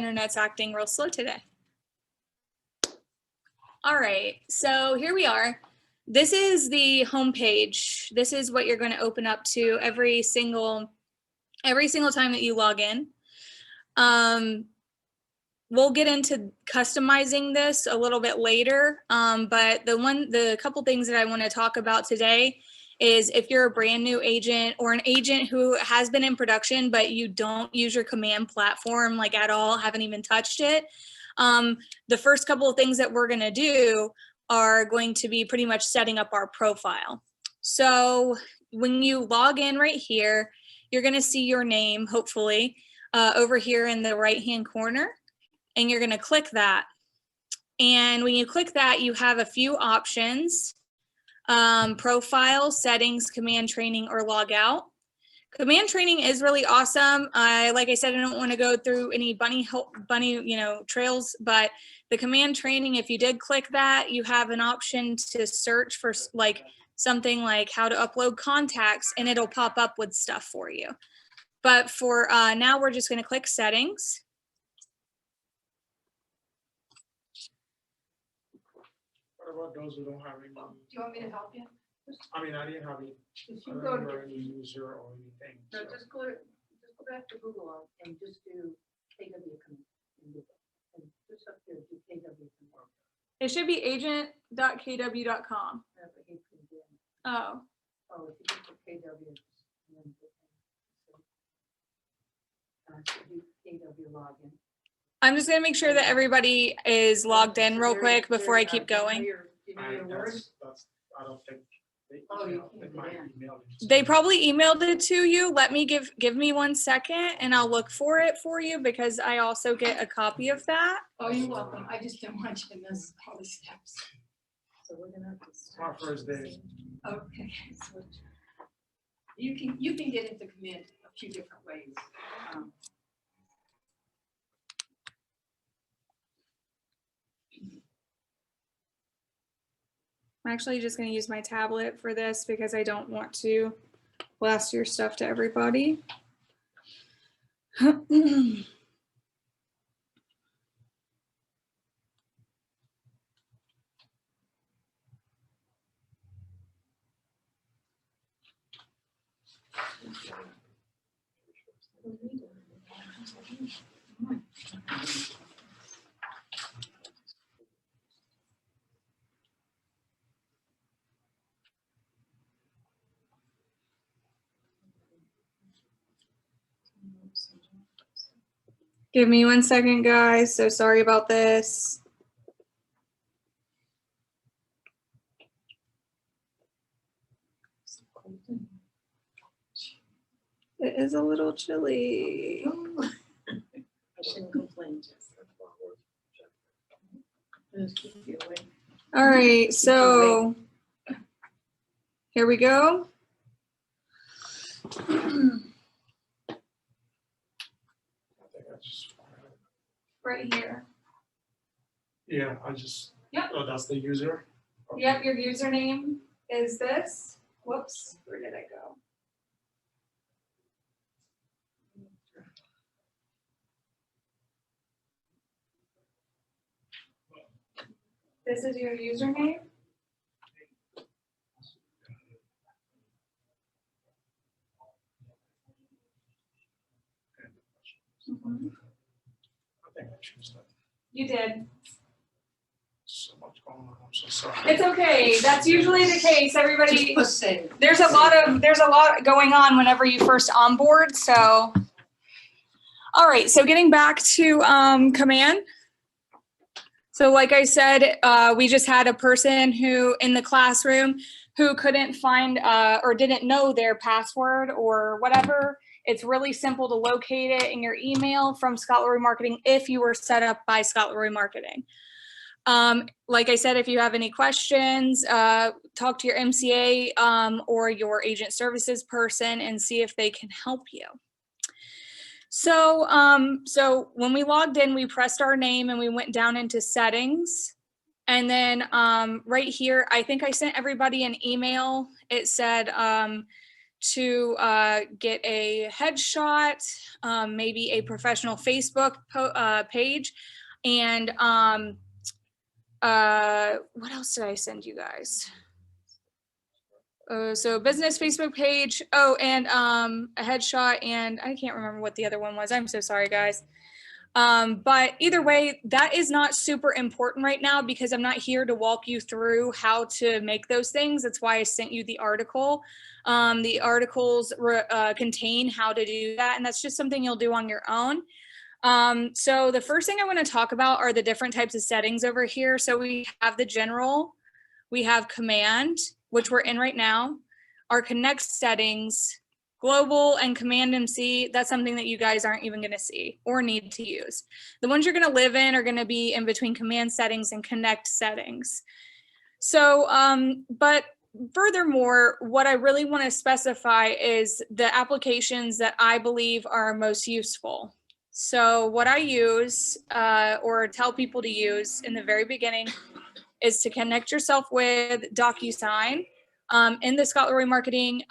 internet's acting real slow today. All right, so here we are. This is the home page. This is what you're going to open up to every single time that you log in. We'll get into customizing this a little bit later, but the couple things that I want to talk about today is if you're a brand new agent or an agent who has been in production, but you don't use your command platform like at all, haven't even touched it. The first couple of things that we're going to do are going to be pretty much setting up our profile. So when you log in right here, you're going to see your name, hopefully, over here in the right-hand corner, and you're going to click that. And when you click that, you have a few options: profile, settings, command training, or log out. Command training is really awesome. Like I said, I don't want to go through any bunny trails, but the command training, if you did click that, you have an option to search for like something like how to upload contacts, and it'll pop up with stuff for you. But for now, we're just going to click settings. What about those who don't have any? Do you want me to help you? I mean, I didn't have any. If I you don't go remember to, any user or anything. no, So. just go back to Google and just do KW command in Google. And just up there, do KW command. It should be agent.kw.com. That's what you can do. Oh, Oh, if you go to KW, and then should be KW login. I'm just going to make sure that everybody is logged in real quick before I keep going. You know your words? I don't think they Oh, you emailed, they can't might get in. email it. They probably emailed it to you. Let me give me 1 second and I'll look for it for you because I also get a copy of that. Oh, you're welcome. I just didn't want you to miss all the steps. So we're gonna have to start. My first day. Okay, so you can get into command a few different ways. I'm actually just going to use my tablet for this because I don't want to blast your stuff to everybody. Give me 1 second, guys. So sorry about this. It is a little chilly. I shouldn't complain, Jess. Just keep you away. All right, so here we go. I think I just. Right here. Yeah, I just. Yep. Oh, that's the user. Okay. Yep, your username is this. Whoops, where did I go? This is your username. Mhm. I think I choose that. You did. So much going on. I'm so sorry. It's okay. That's usually the case. Everybody, Just put save. there's a lot going on whenever you first onboard. So, all right. So getting back to command. So like I said, we just had a person who in the classroom who couldn't find or didn't know their password or whatever. It's really simple to locate it in your email from Scott Leroy Marketing if you were set up by Scott Leroy Marketing. Like I said, if you have any questions, talk to your MCA or your agent services person and see if they can help you. So, so when we logged in, we pressed our name and we went down into settings. And then right here, I think I sent everybody an email. It said to get a headshot, maybe a professional Facebook page, and what else did I send you guys? So business Facebook page. Oh, and a headshot, and I can't remember what the other one was. I'm so sorry, guys. But either way, that is not super important right now because I'm not here to walk you through how to make those things. That's why I sent you the article. The articles contain how to do that, and that's just something you'll do on your own. So the first thing I want to talk about are the different types of settings over here. So we have the general, we have command, which we're in right now, our connect settings, global, and command MC. That's something that you guys aren't even going to see or need to use. The ones you're going to live in are going to be in between command settings and connect settings. So, but furthermore, what I really want to specify is the applications that I believe are most useful. So what I use or tell people to use in the very beginning is to connect yourself with DocuSign. In the Scott Leroy Marketing,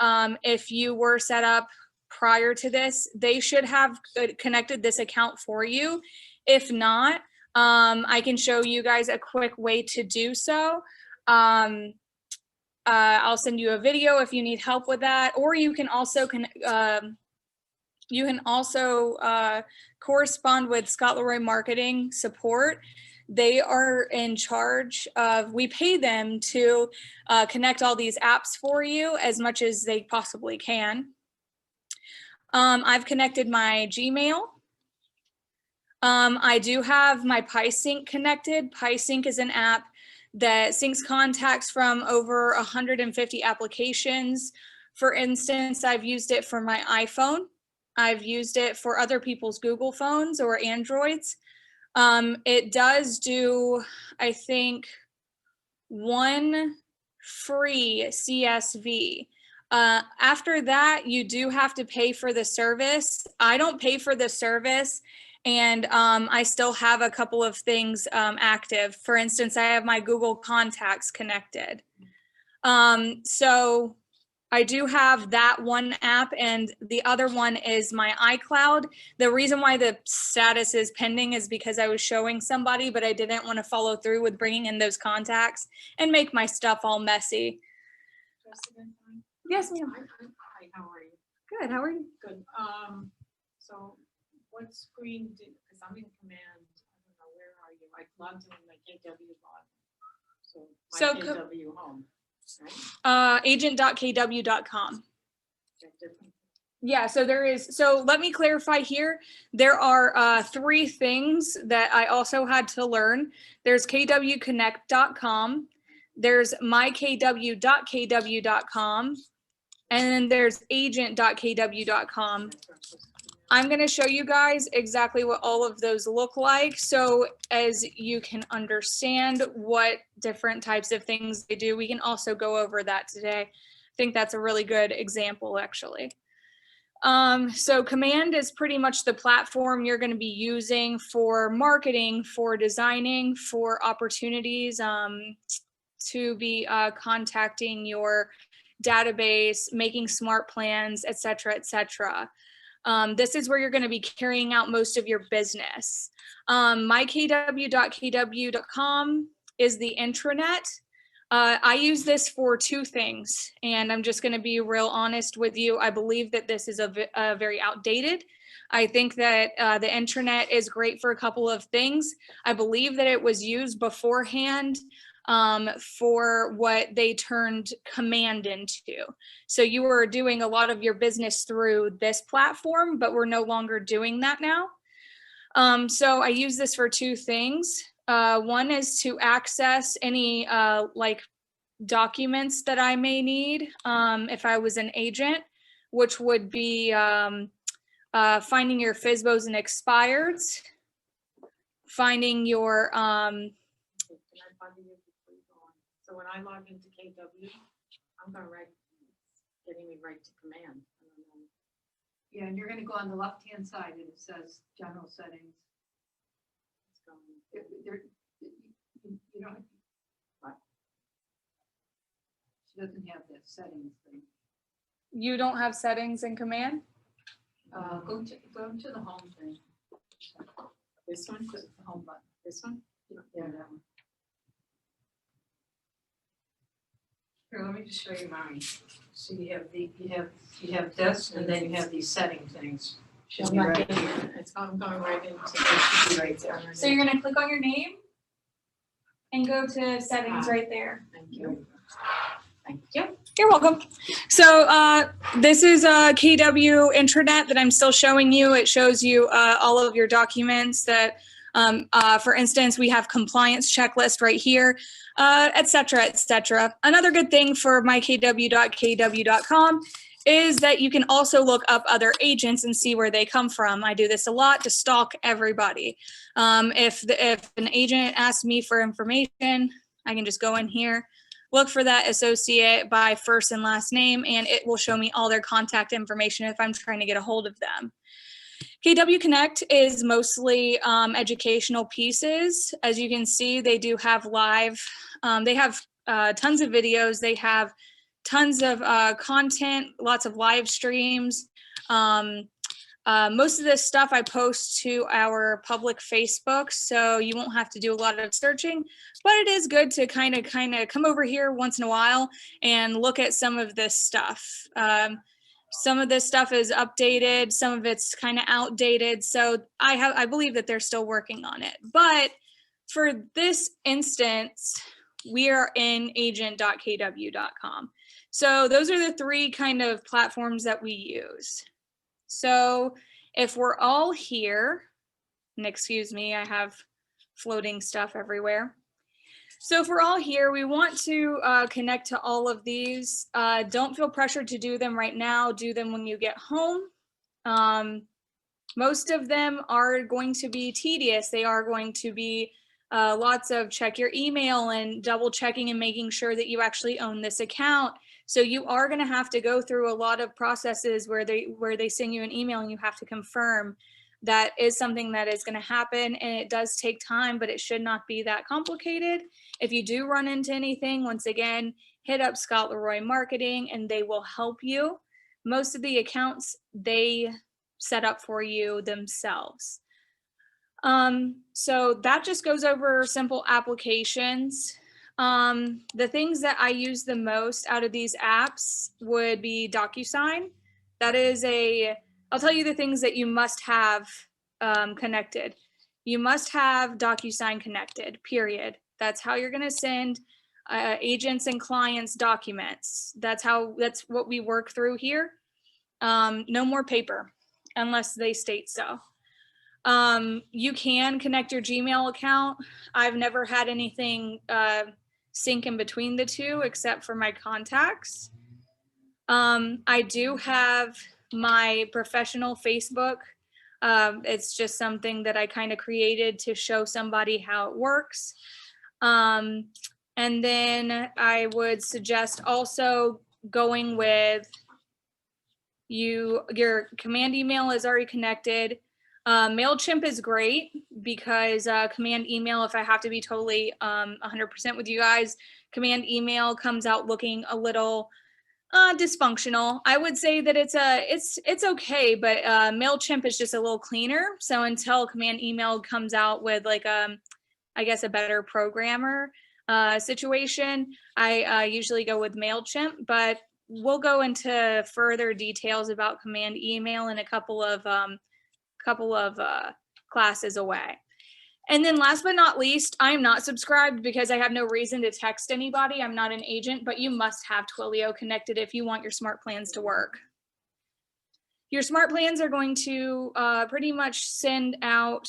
if you were set up prior to this, they should have connected this account for you. If not, I can show you guys a quick way to do so. I'll send you a video if you need help with that, or you can also correspond with Scott Leroy Marketing support. They are in charge of, we pay them to connect all these apps for you as much as they possibly can. I've connected my Gmail. I do have my PieSync connected. PieSync is an app that syncs contacts from over 150 applications. For instance, I've used it for my iPhone. I've used it for other people's Google phones or Androids. It does do, I think, one free CSV. After that, you do have to pay for the service. I don't pay for the service, and I still have a couple of things active. For instance, I have my Google Contacts connected. So I do have that one app, and the other one is my iCloud. The reason why the status is pending is because I was showing somebody, but I didn't want to follow through with bringing in those contacts and make my stuff all messy. Yes, ma'am. Hi, how are you? Good. How are you? Good. So what screen did, because I'm in command, I don't know, where are you? I logged in my KW log. So my KW home, right? Agent.kw.com. They're different. Yeah, so there is, so let me clarify here. There are 3 things that I also had to learn. There's kwconnect.com, there's mykw.kw.com, and then there's agent.kw.com. I'm going to show you guys exactly what all of those look like. So as you can understand what different types of things they do, we can also go over that today. I think that's a really good example, actually. So Command is pretty much the platform you're going to be using for marketing, for designing, for opportunities, to be contacting your database, making smart plans, et cetera, et cetera. This is where you're going to be carrying out most of your business. Mykw.kw.com is the intranet. I use this for 2 things, and I'm just going to be real honest with you. I believe that this is very outdated. I think that the intranet is great for a couple of things. I believe that it was used beforehand for what they turned Command into. So you were doing a lot of your business through this platform, but we're no longer doing that now. So I use this for 2 things. One is to access any like documents that I may need if I was an agent, which would be finding your FSBOs and expireds, finding your Can I bother you before you go on? So when I log into KW, I'm going to getting me right to command. Yeah, and you're gonna go on the left-hand side and it says general settings. It's going, You don't. What? She doesn't have that settings thing. You don't have settings in Command? Go to the home thing. This one, because it's the home button. This one? Yeah, that one. Here, let me just show you mine. So you have this, and then you have these setting things. Should I'm be not right getting here. it. I'm going right into It should be right there. So you're gonna click on your name and go to settings right there. Thank you. Thank you. You're welcome. So this is a KW intranet that I'm still showing you. It shows you all of your documents that, for instance, we have compliance checklist right here, et cetera, et cetera. Another good thing for mykw.kw.com is that you can also look up other agents and see where they come from. I do this a lot to stalk everybody. If an agent asks me for information, I can just go in here, look for that associate by first and last name, and it will show me all their contact information if I'm trying to get a hold of them. KW Connect is mostly educational pieces. As you can see, they do have live, they have tons of videos, they have tons of content, lots of live streams. Most of this stuff I post to our public Facebook, so you won't have to do a lot of searching, but it is good to kind of come over here once in a while and look at some of this stuff. Some of this stuff is updated, some of it's kind of outdated, so I believe that they're still working on it. But for this instance, we are in agent.kw.com. So those are the three kind of platforms that we use. So if we're all here, and excuse me, I have floating stuff everywhere. So if we're all here, we want to connect to all of these. Don't feel pressured to do them right now. Do them when you get home. Most of them are going to be tedious. They are going to be lots of check your email and double checking and making sure that you actually own this account. So you are going to have to go through a lot of processes where they send you an email and you have to confirm. That is something that is going to happen, and it does take time, but it should not be that complicated. If you do run into anything, once again, hit up Scott Leroy Marketing and they will help you. Most of the accounts they set up for you themselves. So that just goes over simple applications. The things that I use the most out of these apps would be DocuSign. That is I'll tell you the things that you must have connected. You must have DocuSign connected, period. That's how you're gonna send agents and clients documents. That's what we work through here. No more paper unless they state so. You can connect your Gmail account. I've never had anything sync in between the two except for my contacts. I do have my professional Facebook. It's just something that I kind of created to show somebody how it works. And then I would suggest also going with your command email is already connected. MailChimp is great because command email, if I have to be totally 100% with you guys, command email comes out looking a little dysfunctional. I would say that it's okay, but MailChimp is just a little cleaner. So until command email comes out with like I guess a better programmer situation, I usually go with MailChimp, but we'll go into further details about command email in a couple of classes away. And then last but not least, I'm not subscribed because I have no reason to text anybody. I'm not an agent, but you must have Twilio connected if you want your smart plans to work. Your smart plans are going to pretty much send out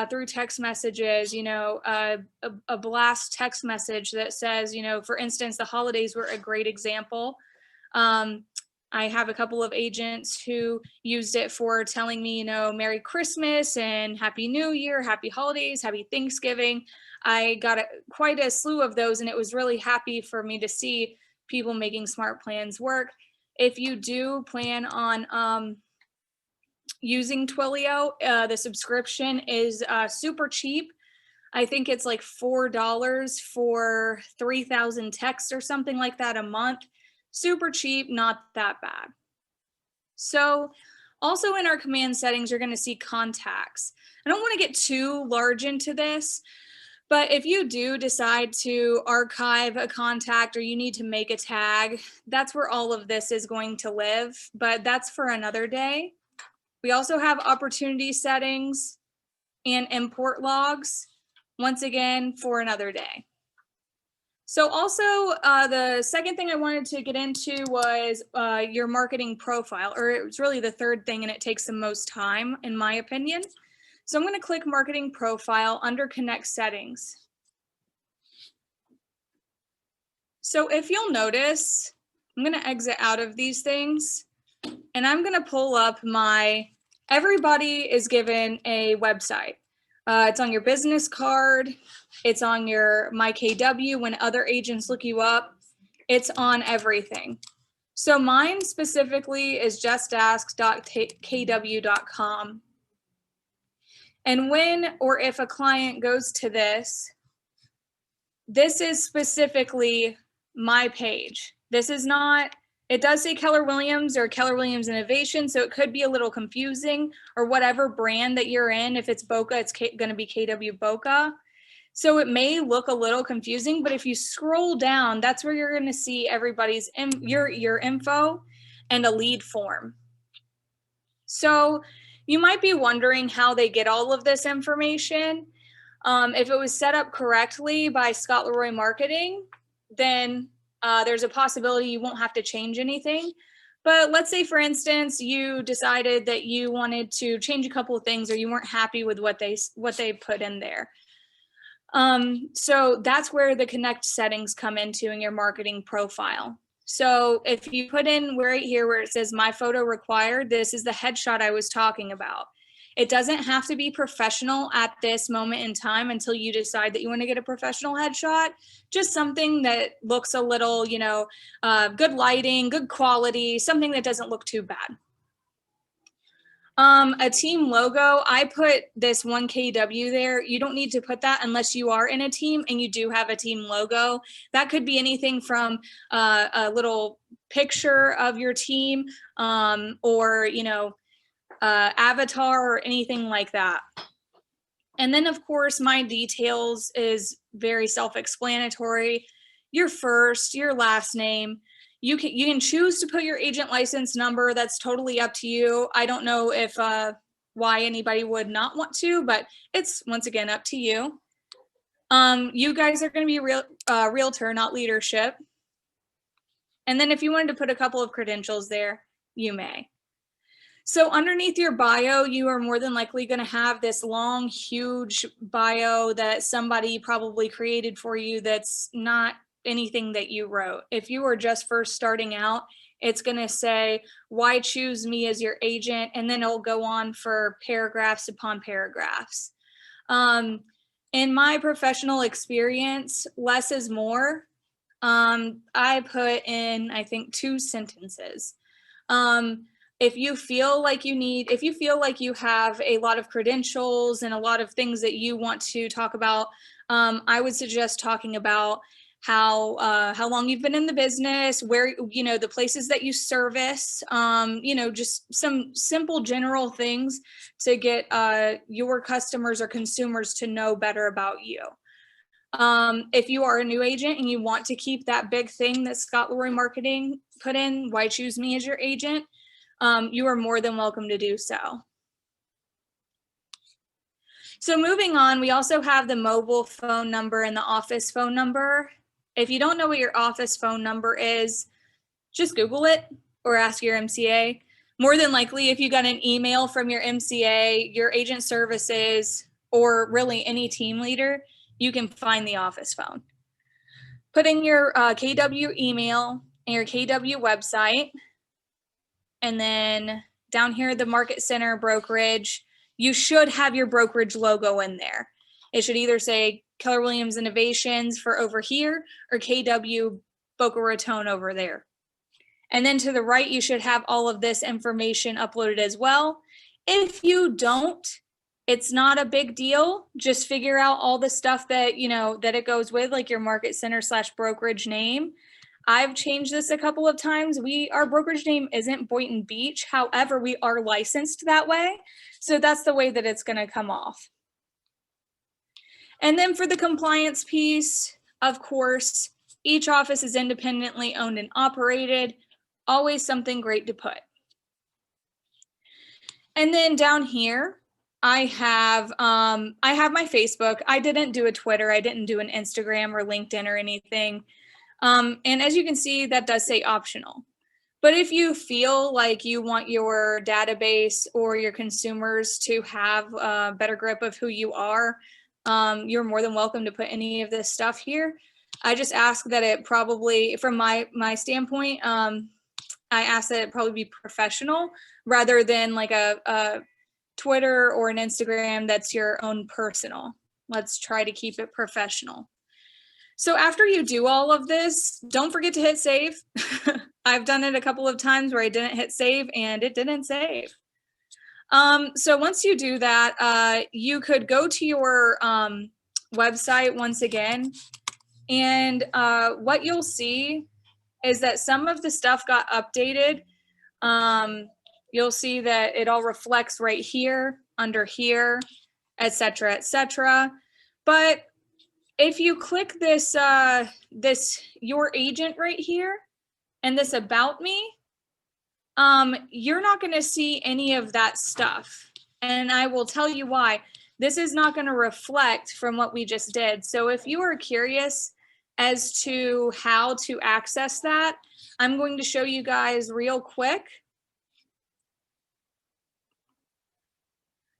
through text messages, a blast text message that says, for instance, the holidays were a great example. I have a couple of agents who used it for telling me, Merry Christmas and Happy New Year, Happy Holidays, Happy Thanksgiving. I got quite a slew of those, and it was really happy for me to see people making smart plans work. If you do plan on using Twilio, the subscription is super cheap. I think it's like $4 for 3,000 texts or something like that a month. Super cheap, not that bad. So also in our command settings, you're going to see contacts. I don't want to get too large into this, but if you do decide to archive a contact or you need to make a tag, that's where all of this is going to live, but that's for another day. We also have opportunity settings and import logs, once again, for another day. So also the second thing I wanted to get into was your marketing profile, or it was really the third thing, and it takes the most time in my opinion. So I'm going to click marketing profile under connect settings. So if you'll notice, I'm going to exit out of these things and I'm going to pull up everybody is given a website. It's on your business card. It's on your MyKW when other agents look you up. It's on everything. So mine specifically is justask.kw.com. And when or if a client goes to this is specifically my page. This is not, it does say Keller Williams or Keller Williams Innovation, so it could be a little confusing, or whatever brand that you're in. If it's Boca, it's going to be KW Boca. So it may look a little confusing, but if you scroll down, that's where you're going to see everybody's your info and a lead form. So you might be wondering how they get all of this information. If it was set up correctly by Scott Leroy Marketing, then there's a possibility you won't have to change anything. But let's say, for instance, you decided that you wanted to change a couple of things, or you weren't happy with what they put in there. So that's where the connect settings come into in your marketing profile. So if you put in right here where it says my photo required, this is the headshot I was talking about. It doesn't have to be professional at this moment in time until you decide that you want to get a professional headshot. Just something that looks a little, good lighting, good quality, something that doesn't look too bad. A team logo, I put this 1KW there. You don't need to put that unless you are in a team and you do have a team logo. That could be anything from a little picture of your team or, avatar or anything like that. And then of course, my details is very self-explanatory. Your first, your last name. You can choose to put your agent license number. That's totally up to you. I don't know if why anybody would not want to, but it's once again up to you. You guys are going to be realtor, not leadership. And then if you wanted to put a couple of credentials there, you may. So underneath your bio, you are more than likely going to have this long, huge bio that somebody probably created for you that's not anything that you wrote. If you are just first starting out, it's going to say, why choose me as your agent? And then it'll go on for paragraphs upon paragraphs. In my professional experience, less is more. I put in, I think, 2 sentences. If you feel like you have a lot of credentials and a lot of things that you want to talk about, I would suggest talking about how long you've been in the business, where, the places that you service, just some simple general things to get your customers or consumers to know better about you. If you are a new agent and you want to keep that big thing that Scott Leroy Marketing put in, why choose me as your agent, you are more than welcome to do so. So moving on, we also have the mobile phone number and the office phone number. If you don't know what your office phone number is, just Google it or ask your MCA. More than likely, if you got an email from your MCA, your agent services, or really any team leader, you can find the office phone. Put in your KW email and your KW website. And then down here, the Market Center brokerage, you should have your brokerage logo in there. It should either say Keller Williams Innovations for over here or KW Boca Raton over there. And then to the right, you should have all of this information uploaded as well. If you don't, it's not a big deal. Just figure out all the stuff that, that it goes with, like your Market Center / brokerage name. I've changed this a couple of times. Our brokerage name isn't Boynton Beach. However, we are licensed that way. So that's the way that it's going to come off. And then for the compliance piece, of course, each office is independently owned and operated. Always something great to put. And then down here, I have my Facebook. I didn't do a Twitter. I didn't do an Instagram or LinkedIn or anything. And as you can see, that does say optional. But if you feel like you want your database or your consumers to have a better grip of who you are, you're more than welcome to put any of this stuff here. I just ask that it probably, from my standpoint, I ask that it probably be professional rather than like a Twitter or an Instagram that's your own personal. Let's try to keep it professional. So after you do all of this, don't forget to hit save. I've done it a couple of times where I didn't hit save and it didn't save. So once you do that, you could go to your website once again. And what you'll see is that some of the stuff got updated. You'll see that it all reflects right here, under here, et cetera, But if you click this, your agent right here and this about me, you're not going to see any of that stuff. And I will tell you why. This is not going to reflect from what we just did. So if you are curious as to how to access that, I'm going to show you guys real quick.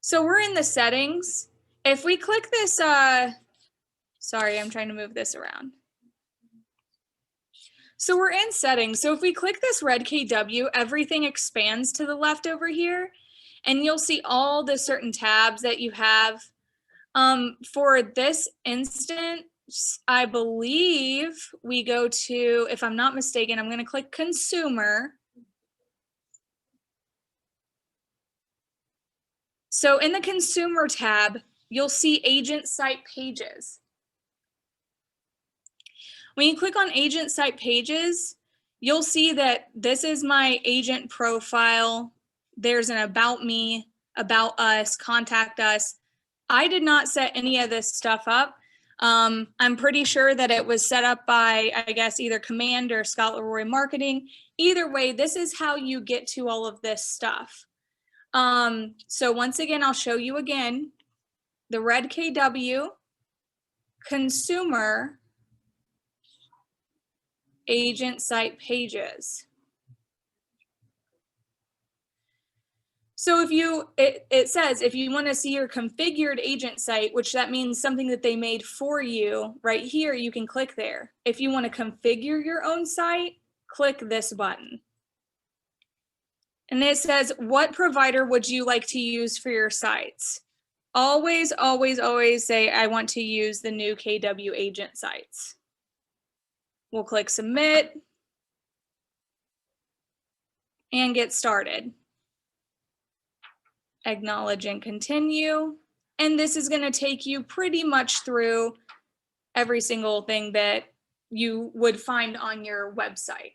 So we're in the settings. If we click this, sorry, I'm trying to move this around. So we're in settings. So if we click this red KW, everything expands to the left over here, and you'll see all the certain tabs that you have. For this instance, I believe we go to, if I'm not mistaken, I'm going to click consumer. So in the consumer tab, you'll see agent site pages. When you click on agent site pages, you'll see that this is my agent profile. There's an about me, about us, contact us. I did not set any of this stuff up. I'm pretty sure that it was set up by, I guess, either Command or Scott Leroy Marketing. Either way, this is how you get to all of this stuff. So once again, I'll show you again, the red KW, consumer, agent site pages. So if it says, if you want to see your configured agent site, which that means something that they made for you right here, you can click there. If you want to configure your own site, click this button. And it says, what provider would you like to use for your sites? Always, always, always say, I want to use the new KW agent sites. We'll click submit and get started. Acknowledge and continue. And this is going to take you pretty much through every single thing that you would find on your website.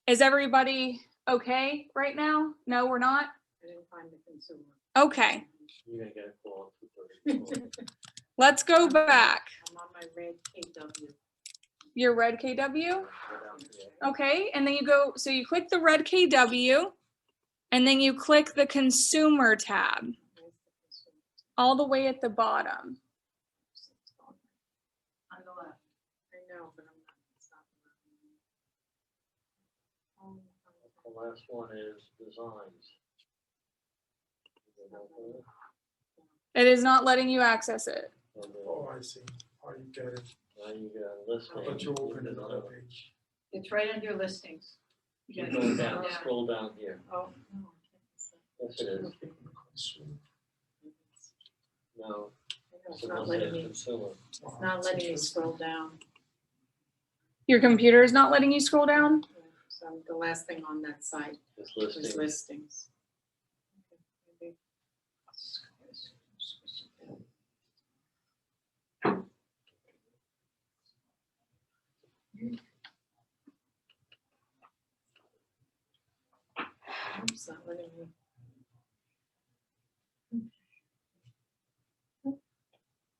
Is everybody okay right now? No, we're not? I didn't find the consumer. Okay, You're gonna get a call at 2:30. let's go back. I'm on my red KW. Your red KW? Okay, and then you go, so you click the red KW, and then you click the consumer tab Where's the consumer? all the way at the bottom. On the left. I know, but I'm not, it's not. The last one is designs. It is not letting you access it. Oh, I see. Oh, you get it. Now you got a listing. But you open another page. It's right under listings. You Keep gotta going go down, scroll down here. Oh, No, I can't see. Yes, it is. No, I know, It's it not was letting a me, consumer. it's not letting me scroll down. Your computer is not letting you scroll down? So the last thing on that site This was listing. listings. Okay, maybe- it's not letting me.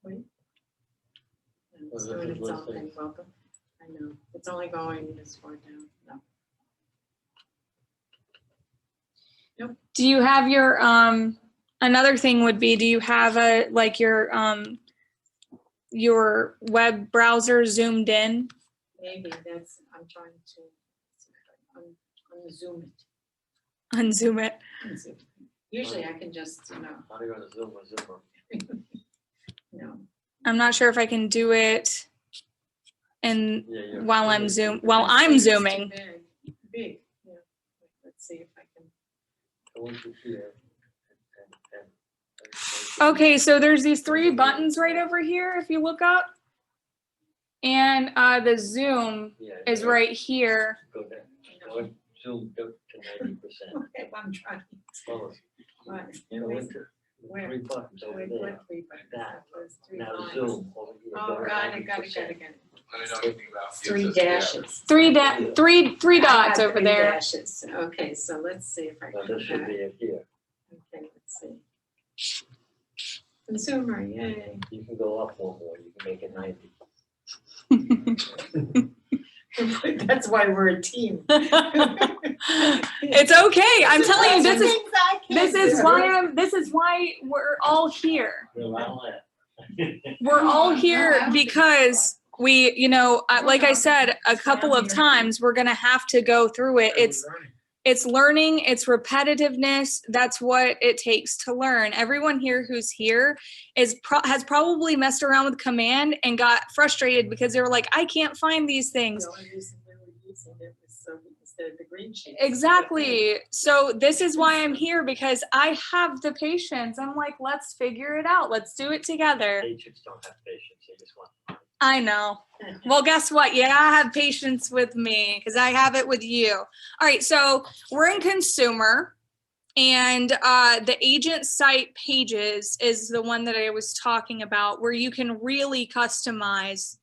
Wait. No, It's Oh, doing this is its own listening. thing, welcome. I know, it's only going this far down, no. Do you have your, another thing would be, do you have your web browser zoomed in? Maybe that's, I'm trying to unzoom it. Unzoom it. Unzoom. Usually I can just, you know, How do you want to zoom a zoomer? I'm not sure if I can do it and Yeah, yeah. while I'm Zoom. I'm It's too zooming. Big, yeah. Let's see if I can. I want you here. and- Okay, so there's these 3 buttons right over here if you look up. And the zoom Yeah, is yeah. right here. Go down. Go and zoom to 90%. Okay, I'm trying. Oh, What? you know, enter Where? 3 buttons over Wait, there. what 3 buttons? That. Those 3 Now lines. zoom over here. Oh, Go to got it. 90%. I know anything about. 3 futures, yeah. dashes. 3 I dots got over 3 there. dashes. Okay, so let's see if I Now can. this should be it here. Okay, let's see. Consumer, yay. You can go up one more. You can make it 90. That's why we're a team. It's okay. I'm telling you, this is why we're all here. Allow that. We're all here because we, like I said a couple of times, we're gonna have to go through it. It's learning, it's repetitiveness. That's what it takes to learn. Everyone here who's here has probably messed around with command and got frustrated because they were like, I can't find these things. The only reason we were using it was so instead of the green sheet. Exactly. So this is why I'm here, because I have the patience. I'm like, let's figure it out. Let's do it together. Agents don't have patience. They just want. I know. Well, guess what? You gotta have patience with me because I have it with you. All right, so we're in consumer, and the agent site pages is the one that I was talking about where you can really customize.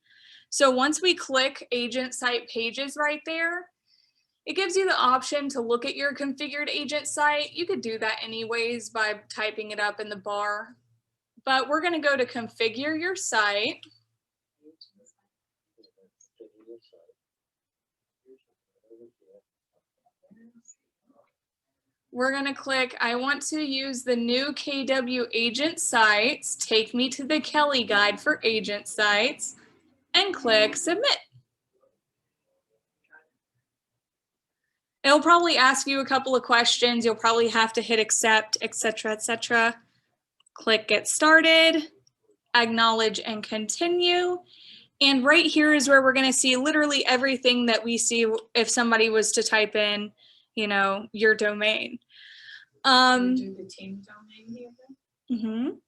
So once we click agent site pages right there, it gives you the option to look at your configured agent site. You could do that anyways by typing it up in the bar, but we're gonna go to configure your site. We're gonna click, I want to use the new KW agent sites, take me to the Kelly guide for agent sites, and click submit. It'll probably ask you a couple of questions. You'll probably have to hit accept, etc., etc. Click get started, acknowledge and continue. And right here is where we're gonna see literally everything that we see if somebody was to type in, your domain. Do the team domain here then? Mhm.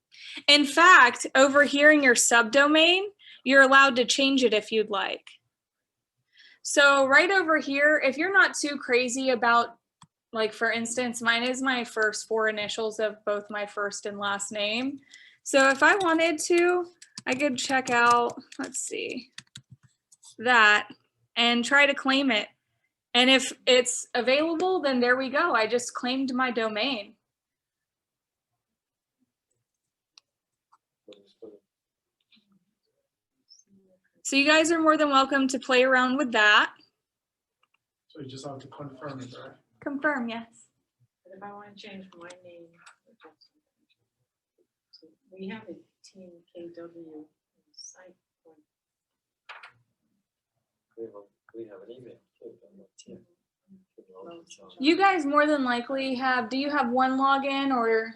In fact, over here in your subdomain, you're allowed to change it if you'd like. So right over here, if you're not too crazy about, like for instance, mine is my first 4 initials of both my first and last name. So if I wanted to, I could check out, let's see, that and try to claim it. And if it's available, then there we go. I just claimed my domain. So you guys are more than welcome to play around with that. So you just have to confirm it, right? Confirm, yes. But if I want to change my name, so we have a team KW site. We have an email too. don't we? You guys more than likely have, do you have 1 login or,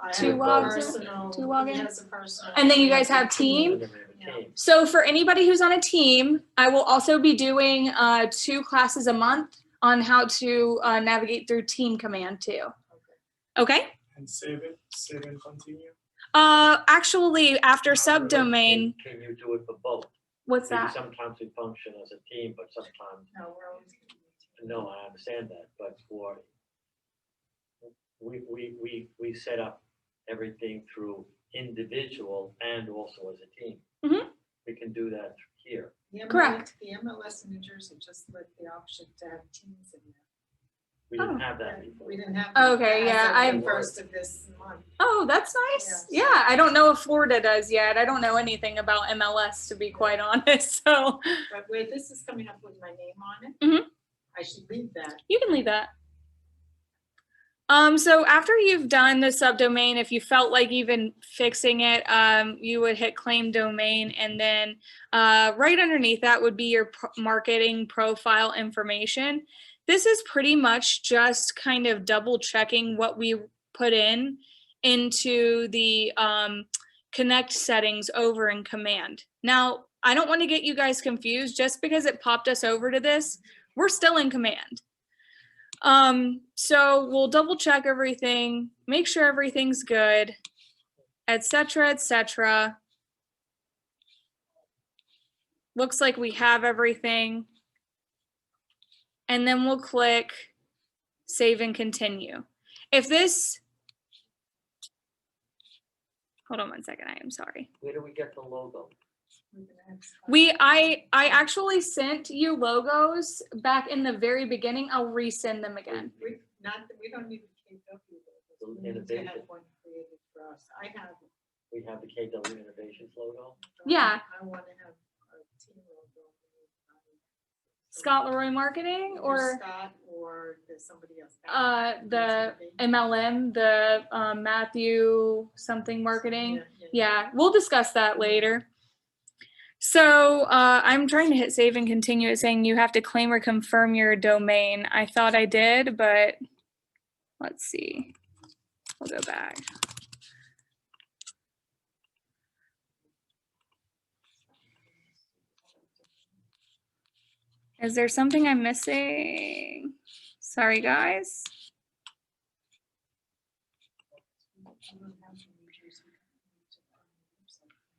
I have 2 a logs in? personal- 2 logins? he has a personal- and then you guys have team? And then we have a team. So for anybody who's on a team, I will also be doing 2 classes a month on how to navigate through team command too. Okay? And save and continue. Actually, after subdomain, Can you do it for both? what's Maybe that? sometimes we function as a team, but sometimes, No, we're always. no, I understand that, but we set up everything through individual and also as a team. Mhm. We can do that here. The Correct. The MLS in New Jersey just let the option to have teams in there. We didn't have that before. We didn't have. Okay, yeah, I'm I'm- first of this month. Oh, that's nice. Yeah. Yeah, I don't know if Florida does yet. I don't know anything about MLS, to be quite honest. So But wait, this is coming up with my name on it? Mhm. I should leave that. you can leave that. So after you've done the subdomain, if you felt like even fixing it, you would hit claim domain, and then right underneath that would be your marketing profile information. This is pretty much just kind of double checking what we put into the connect settings over in command. Now, I don't want to get you guys confused. Just because it popped us over to this, we're still in command. So we'll double check everything, make sure everything's good, etc., etc. Looks like we have everything. And then we'll click save and continue. If this, hold on one second, I am sorry. Where do we get the logo? I actually sent you logos back in the very beginning. I'll resend them again. We don't need the KW logos. We need to Innovation. have one created for us. I have. We have the KW Innovations logo. Yeah. I want to have a team logo. Scott Leroy Marketing or Scott or there's somebody else. the MLM, the Matthew something marketing. Yeah. Yeah, we'll discuss that later. So I'm trying to hit save and continue. It's saying you have to claim or confirm your domain. I thought I did, but let's see. We'll go back. Is there something I'm missing? Sorry, guys.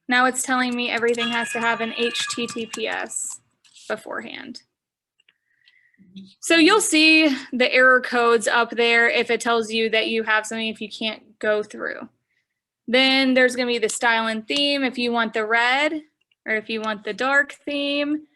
Now it's telling me everything has to have an HTTPS beforehand. So you'll see the error codes up there if it tells you that you have something if you can't go through. Then there's going to be the style and theme if you want the red or if you want the dark theme.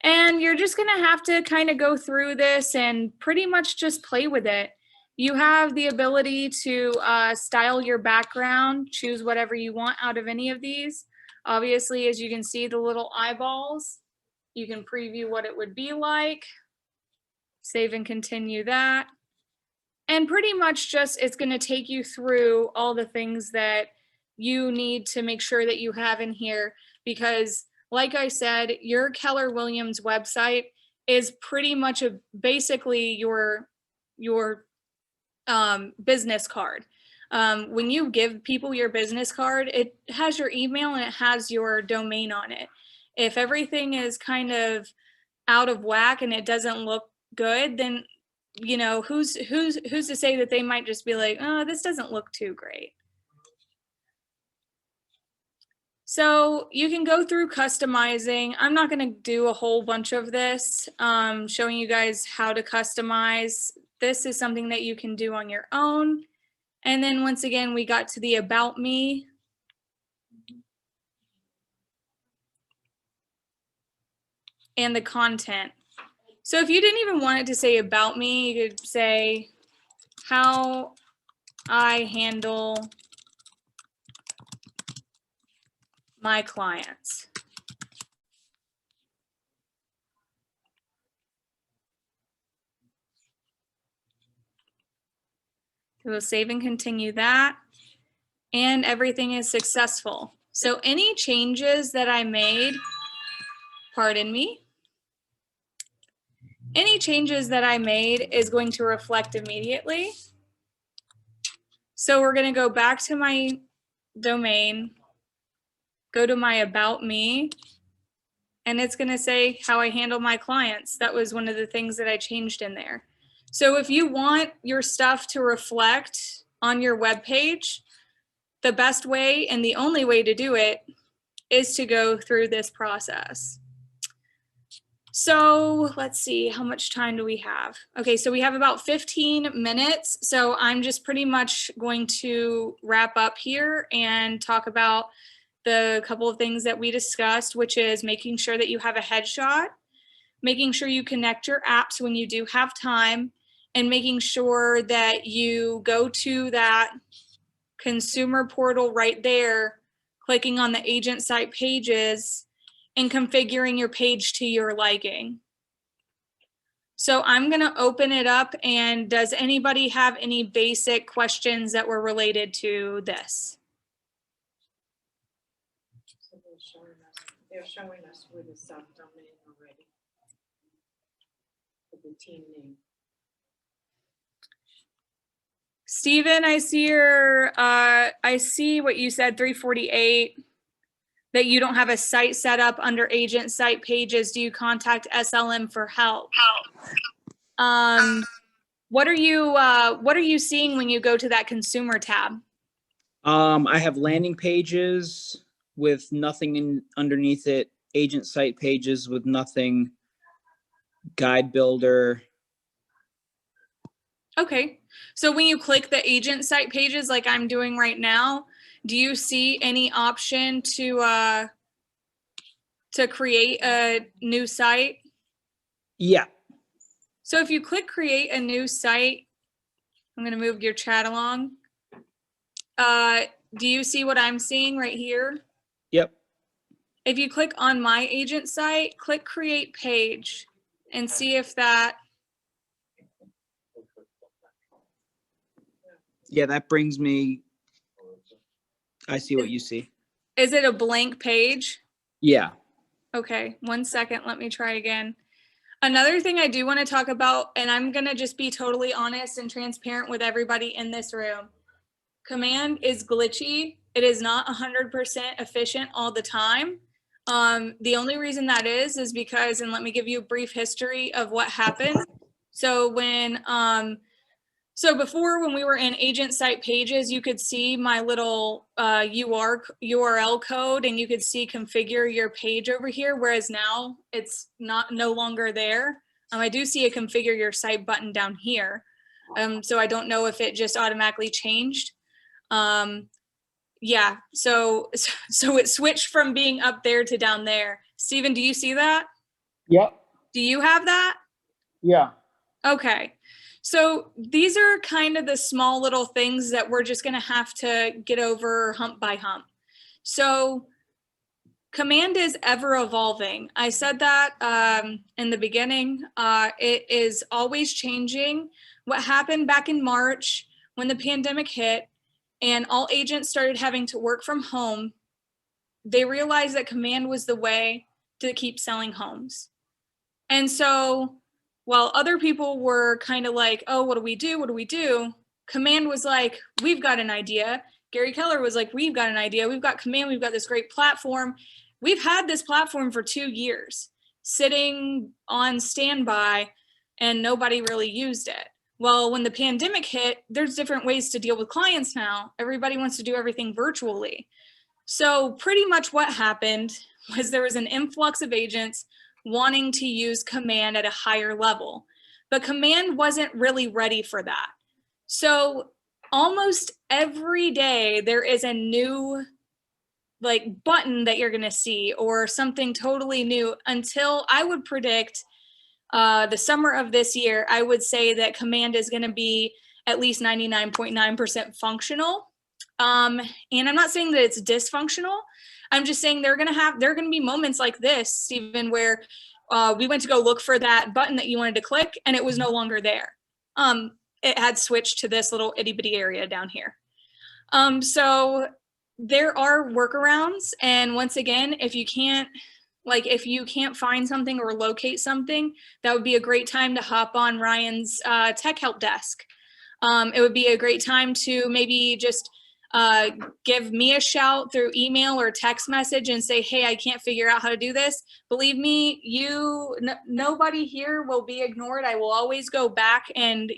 And you're just going to have to kind of go through this and pretty much just play with it. You have the ability to style your background, choose whatever you want out of any of these. Obviously, as you can see, the little eyeballs, you can preview what it would be like. Save and continue that. And pretty much just it's going to take you through all the things that you need to make sure that you have in here, because like I said, your Keller Williams website is pretty much basically your business card. When you give people your business card, it has your email and it has your domain on it. If everything is kind of out of whack and it doesn't look good, then you know who's to say that they might just be like, oh, this doesn't look too great. So you can go through customizing. I'm not going to do a whole bunch of this, showing you guys how to customize. This is something that you can do on your own. And then once again, we got to the About Me. And the content. So if you didn't even want it to say About Me, you could say how I handle my clients. So we'll save and continue that. And everything is successful. So any changes that I made, pardon me, any changes that I made is going to reflect immediately. So we're going to go back to my domain, go to my About Me, and it's going to say how I handle my clients. That was one of the things that I changed in there. So if you want your stuff to reflect on your web page, the best way and the only way to do it is to go through this process. So let's see, how much time do we have? Okay, so we have about 15 minutes. So I'm just pretty much going to wrap up here and talk about the couple of things that we discussed, which is making sure that you have a headshot, making sure you connect your apps when you do have time, and making sure that you go to that consumer portal right there, clicking on the agent site pages and configuring your page to your liking. So I'm going to open it up, and does anybody have any basic questions that were related to this? So they're showing us with the subdomain already. With the team name. Steven, I see what you said, 348, that you don't have a site set up under agent site pages. Do you contact SLM for help? What are you seeing when you go to that consumer tab? I have landing pages with nothing underneath it, agent site pages with nothing, guide builder. Okay, so when you click the agent site pages like I'm doing right now, do you see any option to create a new site? Yeah. So if you click create a new site, I'm going to move your chat along. Do you see what I'm seeing right here? Yep. If you click on my agent site, click create page and see if that, Yeah, that brings me, I see what you see. is it a blank page? Yeah. Okay, 1 second, let me try again. Another thing I do want to talk about, and I'm going to just be totally honest and transparent with everybody in this room. Command is glitchy. It is not 100% efficient all the time. The only reason that is because, and let me give you a brief history of what happened. So before, when we were in agent site pages, you could see my little URL code, and you could see configure your page over here, whereas now it's no longer there. I do see a configure your site button down here. So I don't know if it just automatically changed. Yeah, so it switched from being up there to down there. Steven, do you see that? Yep. Do you have that? Yeah. Okay. So these are kind of the small little things that we're just going to have to get over hump by hump. So Command is ever evolving. I said that in the beginning. It is always changing. What happened back in March when the pandemic hit and all agents started having to work from home, they realized that Command was the way to keep selling homes. And so while other people were kind of like, oh, what do we do? What do we do? Command was like, we've got an idea. Gary Keller was like, we've got an idea. We've got Command. We've got this great platform. We've had this platform for 2 years, sitting on standby, and nobody really used it. Well, when the pandemic hit, there's different ways to deal with clients now. Everybody wants to do everything virtually. So pretty much what happened was there was an influx of agents wanting to use Command at a higher level, but Command wasn't really ready for that. So almost every day there is a new button that you're going to see or something totally new, until I would predict the summer of this year. I would say that Command is going to be at least 99.9% functional. And I'm not saying that it's dysfunctional. I'm just saying there are going to be moments like this, Stephen, where we went to go look for that button that you wanted to click and it was no longer there. It had switched to this little itty bitty area down here. So there are workarounds. And once again, if you can't find something or locate something, that would be a great time to hop on Ryan's tech help desk. It would be a great time to maybe just give me a shout through email or text message and say, hey, I can't figure out how to do this. Believe me, nobody here will be ignored. I will always go back and,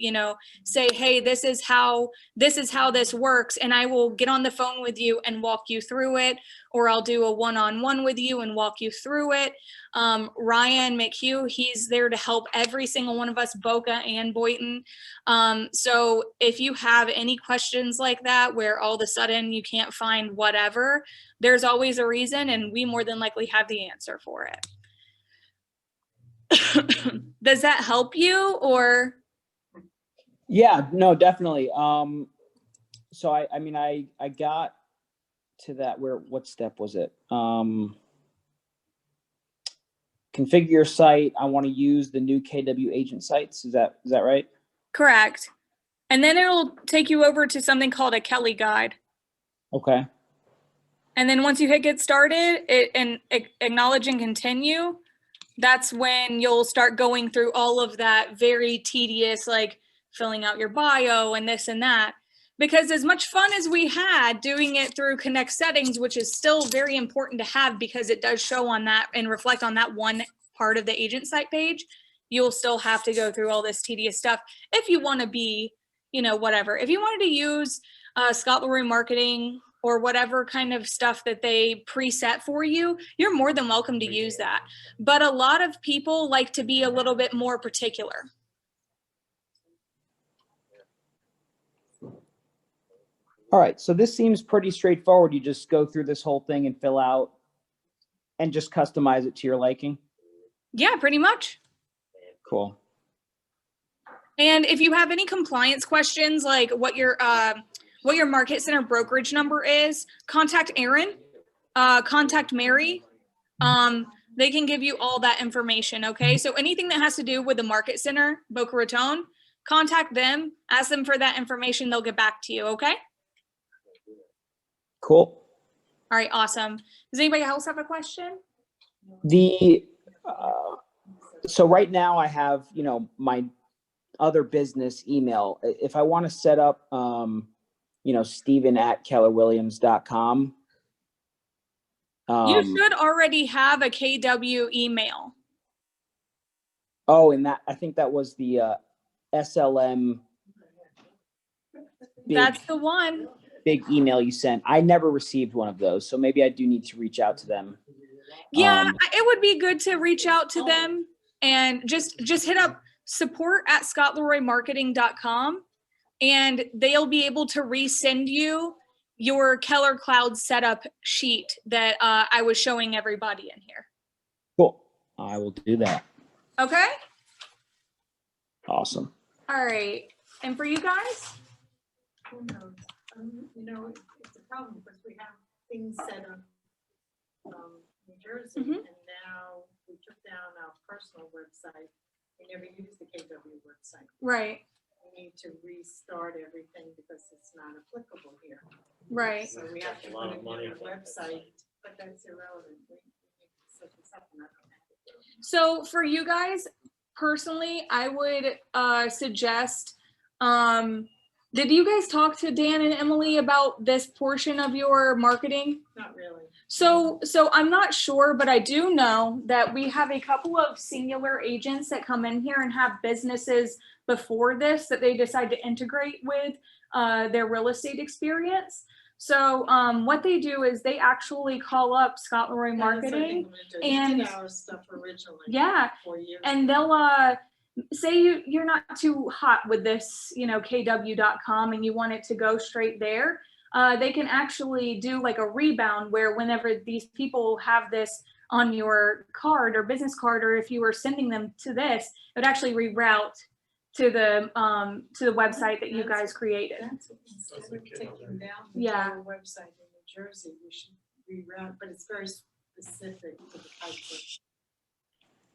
say, hey, this is how this works. And I will get on the phone with you and walk you through it, or I'll do a one-on-one with you and walk you through it. Ryan McHugh, he's there to help every single one of us, Boca and Boynton. So if you have any questions like that, where all of a sudden you can't find whatever, there's always a reason, and we more than likely have the answer for it. Does that help you, or? Yeah, no, definitely. So I mean, I got to that what step was it? Configure your site. I want to use the new KW agent sites. Is that right? Correct. And then it'll take you over to something called a Kelly guide. Okay. And then once you hit get started and acknowledge and continue, that's when you'll start going through all of that very tedious, like filling out your bio and this and that. Because as much fun as we had doing it through Connect Settings, which is still very important to have because it does show on that and reflect on that one part of the agent site page, you'll still have to go through all this tedious stuff if you want to be, whatever. If you wanted to use Scott Leroy Marketing or whatever kind of stuff that they preset for you, you're more than welcome to use that. But a lot of people like to be a little bit more particular. All right, so this seems pretty straightforward. You just go through this whole thing and fill out and just customize it to your liking. Yeah, pretty much. Cool. And if you have any compliance questions, like what your Market Center brokerage number is, contact Aaron, contact Mary. They can give you all that information, okay? So anything that has to do with the Market Center, Boca Raton, contact them, ask them for that information, they'll get back to you, okay? Cool. All right, awesome. Does anybody else have a question? So right now I have, my other business email. If I want to set up, Stephen@kellerwilliams.com. You should already have a KW email. Oh, and I think that was the SLM. That's the one. Big email you sent. I never received one of those, so maybe I do need to reach out to them. Yeah, it would be good to reach out to them and just hit up support@scottleroymarketing.com and they'll be able to resend you your Keller Cloud setup sheet that I was showing everybody in here. Cool. I will do that. Okay? Awesome. All right. And for you guys? Who knows? It's a problem because we have things set up New Jersey, Mhm. and now we took down our personal website. We never used the KW website. Right. We need to restart everything because it's not applicable here. Right. So we have to A lot put of a money new on that website, but that's irrelevant. We need to set this up and I don't have to do it. So for you guys, personally, I would suggest, did you guys talk to Dan and Emily about this portion of your marketing? Not really. So I'm not sure, but I do know that we have a couple of singular agents that come in here and have businesses before this that they decide to integrate with their real estate experience. So what they do is they actually call up Scott Leroy Marketing. We and- did our stuff originally. Yeah, 4 years. and they'll say you're not too hot with this, kw.com and you want it to go straight there. They can actually do like a rebound where whenever these people have this on your card or business card, or if you were sending them to this, it would actually reroute to the website that you guys created. That's instead of taking down the Yeah. entire website in New Jersey, we should reroute, but it's very specific to the types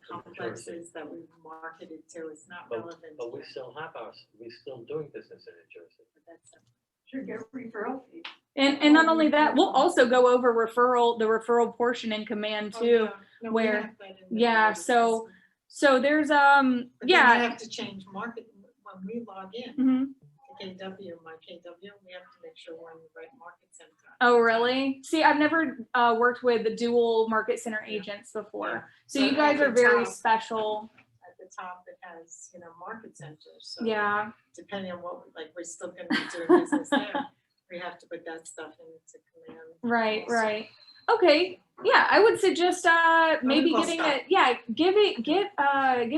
of complexes that we've marketed to. It's not relevant. But we to- still have we're still doing business in New Jersey. but that's a- Should get referral fee. And not only that, we'll also go over the referral portion in Command Oh, too. yeah. No, we where- have that in the yeah, notice. so So there's But then we yeah. have to change market, when we log in, Mhm. to KW, my KW, we have to make sure we're in the right market center. Oh, really? See, I've never worked with the dual market center agents before. Yeah. So So you guys at are the very top- special. At the top, it has, market centers, so. Yeah. Depending on what, we're still gonna be doing business there, we have to put that stuff into Command. Right, also. right. Okay. Yeah, I would suggest maybe call getting Scott. it. Yeah, get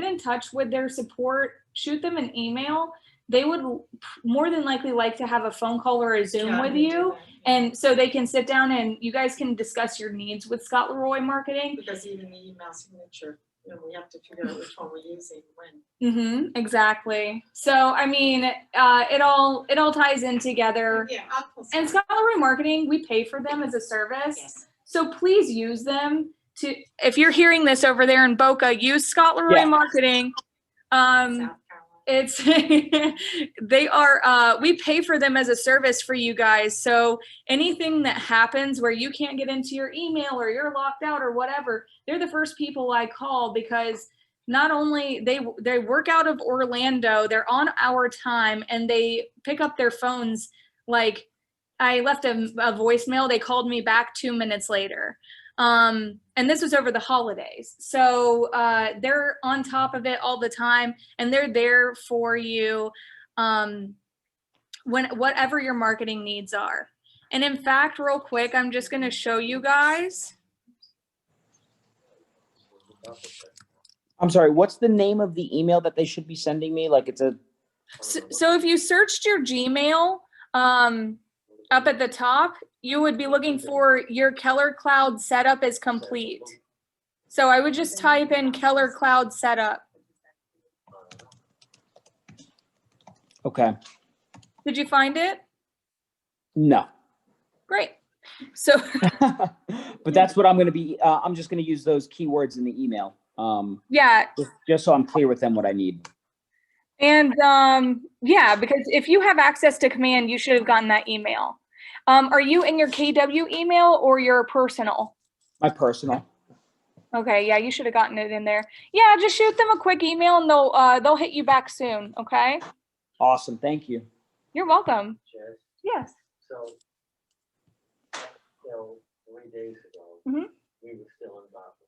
in touch with their support. Shoot them an email. They would more than likely like to have a phone call or a Zoom Yeah, with we do you, that, yeah. and so they can sit down and you guys can discuss your needs with Scott Leroy Marketing. Because even the email signature you know, we have to figure out which one we're using when. Exactly. So, I mean, it all ties in together. Yeah, I'll post And it. Scholar Marketing, we pay for them as a service. Yes. So please use them to, if you're hearing this over there in Boca, use Scott Leroy Yeah. Marketing. South Carolina. It's, they are, we pay for them as a service for you guys. So anything that happens where you can't get into your email or you're locked out or whatever, they're the first people I call, because not only they work out of Orlando, they're on our time, and they pick up their phones. Like, I left a voicemail, they called me back 2 minutes later. And this was over the holidays. So they're on top of it all the time, and they're there for you whatever your marketing needs are. And in fact, real quick, I'm just going to show you guys. I'm sorry, what's the name of the email that they should be sending me? Like it's a, So if you searched your Gmail up at the top, you would be looking for your Keller Cloud setup is complete. So I would just type in Keller Cloud setup. okay, Did you find it? no. Great. So But that's what I'm going to be, I'm just going to use those keywords in the email. yeah, Just so I'm clear with them what I need. and yeah, because if you have access to command, you should have gotten that email. Are you in your KW email or your personal? My personal. Okay, yeah, you should have gotten it in there. Yeah, just shoot them a quick email and they'll hit you back soon, okay? Awesome, thank you. You're welcome. Jess, Yes. so, 3 days ago, Mhm. we were still in Boston.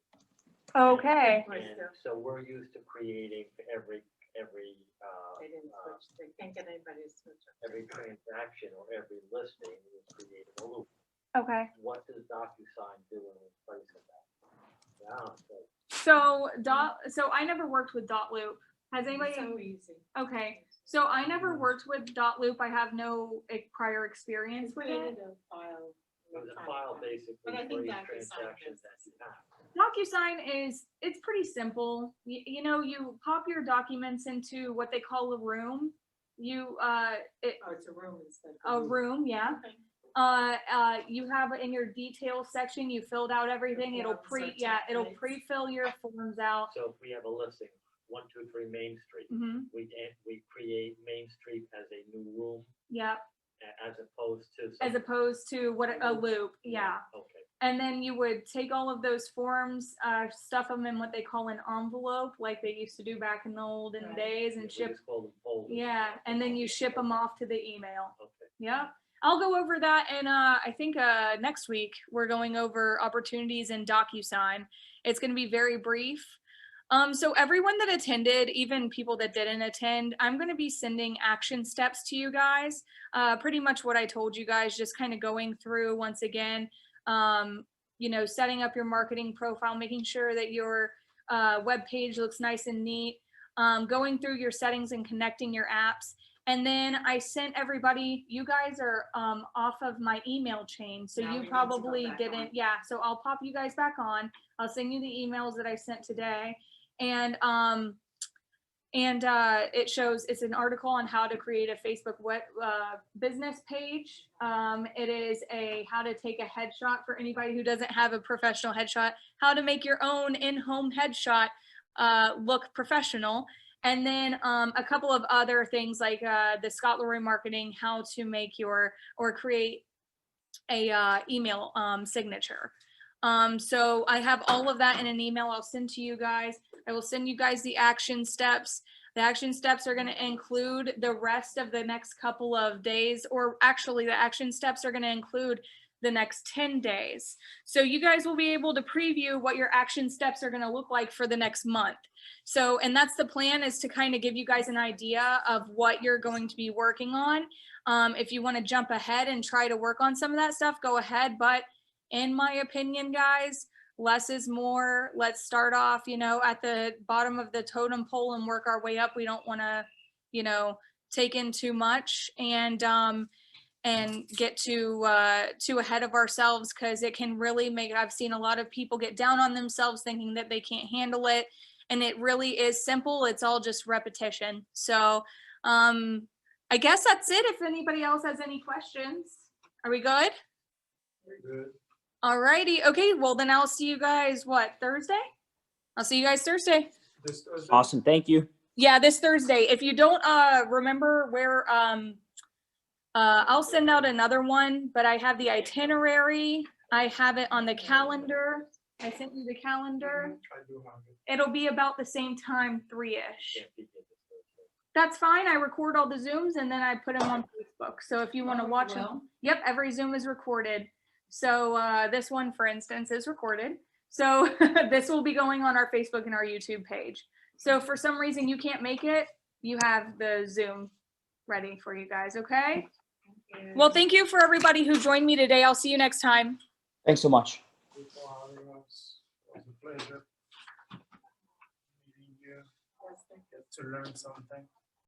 Okay. And so we're used to creating every, They didn't switch, they can't get anybody to switch. every transaction or every listing, we create a loop. Okay. What does DocuSign do in place of that? Yeah, So I never worked with Dotloop. Has anybody? So easy. Okay. So I never worked with Dotloop. I have no prior experience with it. Created a file. it was a file basically But I for think each DocuSign transaction is- that you have. DocuSign it's pretty simple. You know, you pop your documents into what they call a room. You Oh, it's a room instead a of. room, yeah. Okay. You have in your details section, you filled out everything. It'll it'll Right. pre-fill your forms out. So if we have a listing, 123 Main Street, Hmm. we create Main Street as a new room Yeah, as opposed to. as opposed to what a loop, yeah. Okay, And then you would take all of those forms, stuff them in what they call an envelope, like they used to do back in the olden Right. days, we and ship. just call them folders. Yeah, and then you ship them off to the email. Okay. Yeah, I'll go over that, and I think next week we're going over opportunities in DocuSign. It's going to be very brief. So everyone that attended, even people that didn't attend, I'm going to be sending action steps to you guys. Pretty much what I told you guys, just kind of going through once again, you know, setting up your marketing profile, making sure that your web page looks nice and neat, going through your settings and connecting your apps. And then I sent everybody, you guys are off of my email chain, so Now we you need to go probably back didn't, on. yeah, so I'll pop you guys back on. I'll send you the emails that I sent today. And it shows, it's an article on how to create a Facebook business page. It is how to take a headshot for anybody who doesn't have a professional headshot, how to make your own in-home headshot look professional. And then a couple of other things like the Scott Leroy Marketing, how to make or create a email signature. So I have all of that in an email I'll send to you guys. I will send you guys the action steps. The action steps are going to include the rest of the next couple of days, or actually the action steps are going to include the next 10 days. So you guys will be able to preview what your action steps are going to look like for the next month. So, and that's the plan, is to kind of give you guys an idea of what you're going to be working on. If you want to jump ahead and try to work on some of that stuff, go ahead. But in my opinion, guys, less is more. Let's start off, you know, at the bottom of the totem pole and work our way up. We don't want to, you know, take in too much. And and get too ahead of ourselves, because it can really make, I've seen a lot of people get down on themselves thinking that they can't handle it, and it really is simple. It's all just repetition. So I guess that's it. If anybody else has any questions, are we good? Good. Alrighty. Okay, well then I'll see you guys, what, Thursday? I'll see you guys Thursday. This Thursday? Awesome. Thank you. Yeah, this Thursday. If you don't remember where, I'll send out another one, but I have the itinerary. I have it on the calendar. I sent you the calendar. I do have it. It'll be about the same time, 3-ish. Can't be here this Thursday. That's fine. I record all the Zooms and then I put them on Facebook. So if you want to watch them, Well, yep, every Zoom is recorded. So this one, for instance, is recorded. So this will be going on our Facebook and our YouTube page. So if for some reason you can't make it, you have the Zoom ready for you guys, okay? Well, thank you for everybody who joined me today. I'll see you next time. Thanks so much. Before having us, it was a pleasure meeting you. Get to learn something.